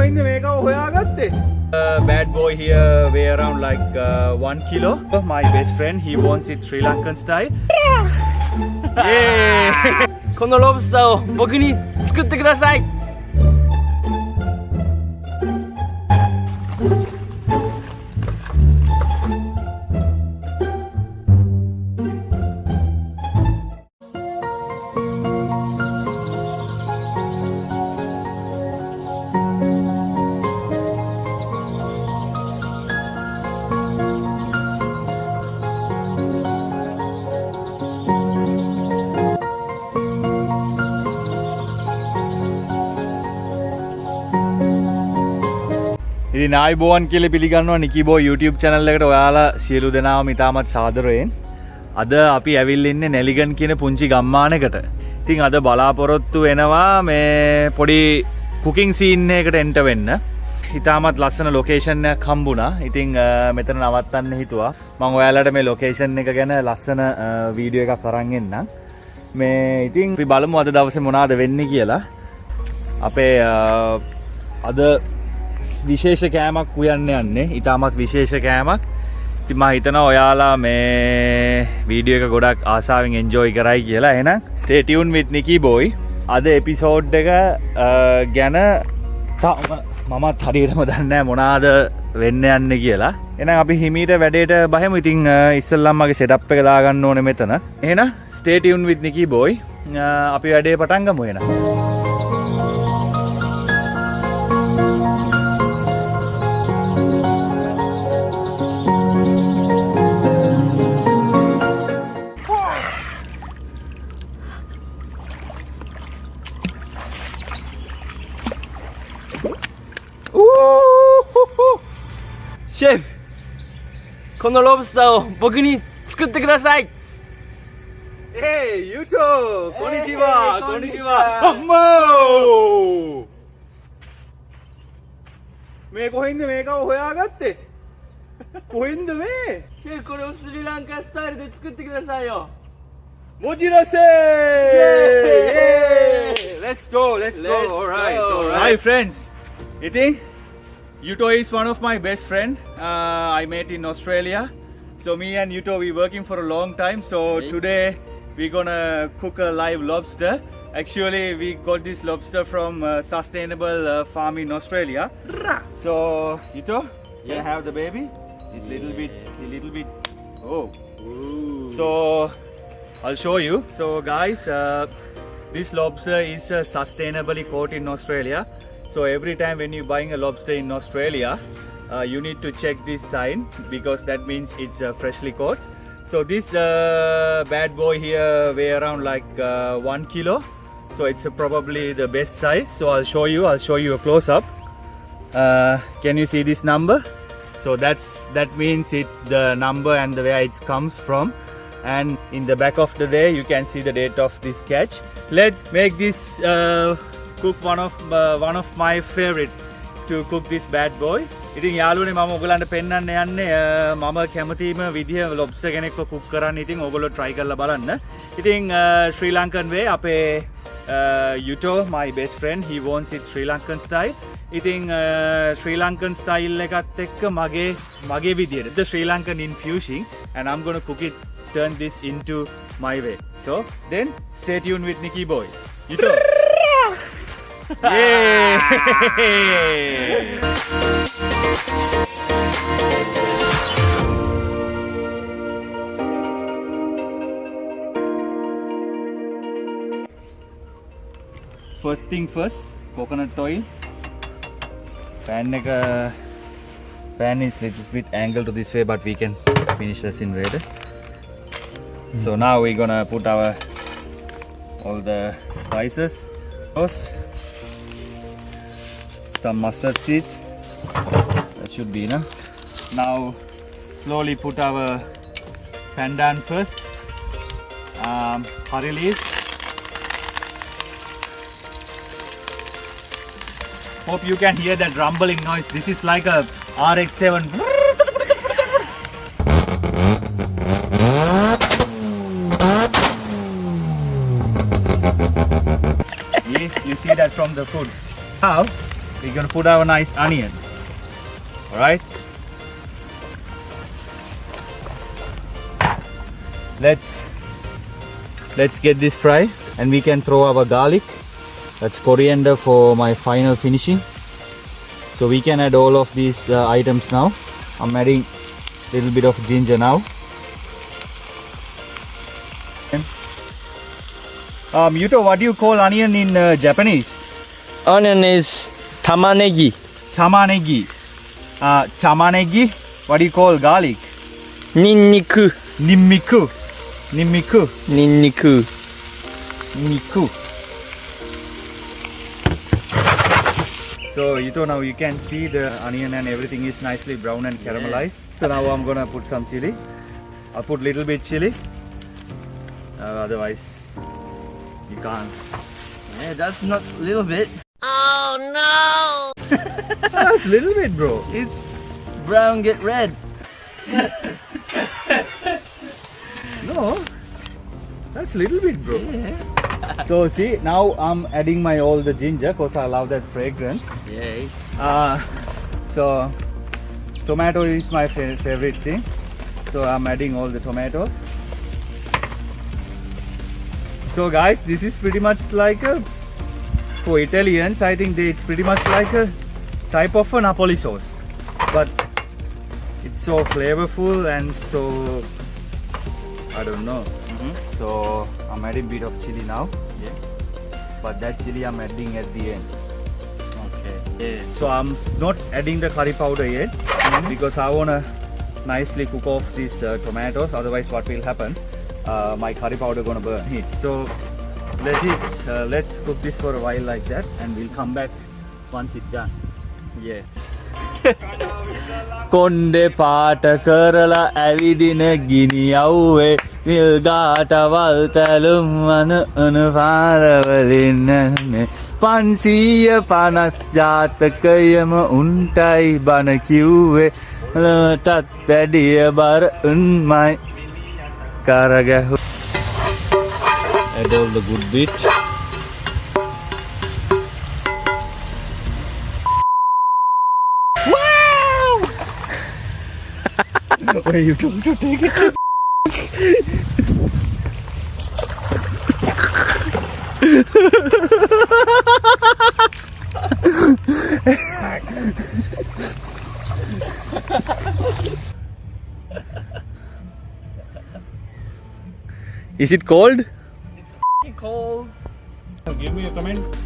කොහෙන්ද මේක හොයාගත්තේ? Bad boy here weigh around like 1 kilo. My best friend, he wants it Sri Lankan style. Yeah! このロブスターを僕に作ってください。ඉතින් ආයිබෝවන් කියලා පිළිගන්නවා Nicky boy YouTube channel එකට ඔයාලා සියලු දෙනාම ඉතාමත් සාදරයෙන්. අද අපි ඇවිල්ලා ඉන්නේ Nelligen කියන පුංචි ගම්මානයකට. ඉතින් අද බලාපොරොත්තු වෙනවා මේ පොඩි cooking scene එකකට enter වෙන්න. ඉතාමත් ලස්සන location එකක් හම්බුණා. ඉතින් මෙතන නවත්තන්න හිතුවා. මම ඔයාලට මේ location එක ගැන ලස්සන වීඩියෝ එකක් අරන් එන්නම්. මේ ඉතින් අපි බලමු අද දවසේ මොනවද වෙන්නේ කියලා. අපේ අද විශේෂ කෑමක් උයන්න යන්නේ. ඉතාමත් විශේෂ කෑමක්. ඉතින් මම හිතනවා ඔයාලා මේ වීඩියෝ එක ගොඩක් ආසාවෙන් එන්ජොයි කරයි කියලා. එහෙනම් stay tuned with Nicky boy. අද එපිසෝඩ් එක ගැන මමත් හරියටම දන්නේ නැහැ මොනවාද වෙන්න යන්නේ කියලා. එහෙනම් අපි හිමීට වැඩේට බහෙමු. ඉතින් ඉස්සෙල්ලාම මගේ setup එක දාගන්න ඕනේ මෙතන. එහෙනම් stay tuned with Nicky boy. අපි වැඩේ පටන් ගමු එහෙනම්. Chef, このロブスターを僕に作ってください。Hey, Yuto! Konnichiwa! Konnichiwa! Ammo! මේ කොහෙන්ද මේක හොයාගත්තේ? කොහෙන්ද මේ? シェフ、これをスリランカスタイルで作ってくださいよ。もちろんせー Yay! Let's go, let's go. All right, all right. Hi friends. Itin, Yuto is one of my best friend. I met in Australia. So me and Yuto we working for a long time. So today we're gonna cook a live lobster. Actually we got this lobster from sustainable farm in Australia. So Yuto, you have the baby. It's little bit. Oh. Ooh. So I'll show you. So guys, this lobster is sustainably caught in Australia. So every time when you're buying a lobster in Australia, you need to check this sign because that means it's freshly caught. So this bad boy here weigh around like 1 kilo. So it's probably the best size. So I'll show you a close up. Can you see this number? So that means the number and the where it comes from. And in the back of the day you can see the date of this catch. Let's make this cook one of my favorite to cook this bad boy. ඉතින් යාළුවනේ මම ඔයගලන්ට පෙන්නන්න යන්නේ මම කැමතිම විදිය lobster කෙනෙක්ව cook කරන්න. ඉතින් ඔයගොල්ලෝ try කරලා බලන්න. ඉතින් Sri Lankan way අපේ Yuto, my best friend, he wants it Sri Lankan style. ඉතින් Sri Lankan style එකත් එක්ක මගේ විදියට the Sri Lankan infusing, and I'm going to cook it, turn this into my way. So then stay tuned with Nicky boy. Yuto. Yeah! First thing first, coconut oil. Pan is little bit angled to this way, but we can finish this in later. So now we're gonna put all the spices. First, some mustard seeds. That should be enough. Now slowly put our pandan first. Curry leaves. Hope you can hear that rumbling noise. This is like a RX-7. You see that from the food. Now we're gonna put our nice onion. Alright? Let's get this fry, and we can throw our garlic. That's coriander for my final finishing. So we can add all of these items now. I'm adding a little bit of ginger now. Yuto, what do you call onion in Japanese? Onion is tamanegi. Tamanegi. Tamanegi. What do you call garlic? Ninniku. Nimmiku. Nimmiku. Ninniku. Nimmiku. So Yuto, now you can see the onion and everything is nicely brown and caramelized. So now I'm gonna put some chili. I'll put little bit chili. Otherwise you can't. Yeah, that's not a little bit. That's a little bit, bro. It's brown, get red. No, that's a little bit, bro. Yeah. So see, now I'm adding my all the ginger because I love that fragrance. Yay. So tomato is my favorite thing. So I'm adding all the tomatoes. So guys, this is pretty much like for Italians, I think it's pretty much like a type of a Napoli sauce. But it's so flavorful and so, I don't know. So I'm adding a bit of chili now. Yeah. But that chili I'm adding at the end. Okay. Yeah. So I'm not adding the curry powder yet because I wanna nicely cook off these tomatoes. Otherwise, what will happen? My curry powder gonna burn heat. So let's cook this for a while like that, and we'll come back once it's done. Yes. කොණ්ඩේ පාට කරලා ඇවිදින ගිනි යව්වේ මිල් ගාටවල් තැලුම් වන අනුපාරවලින් නැන්නේ 550 ජාතකයම උන්ටයි බන කිව්වේ මටත් වැඩිය බර උන්මයි කරගහු. Add all the good bit. Where you trying to take it? Is it cold? It's cold. Give me a comment.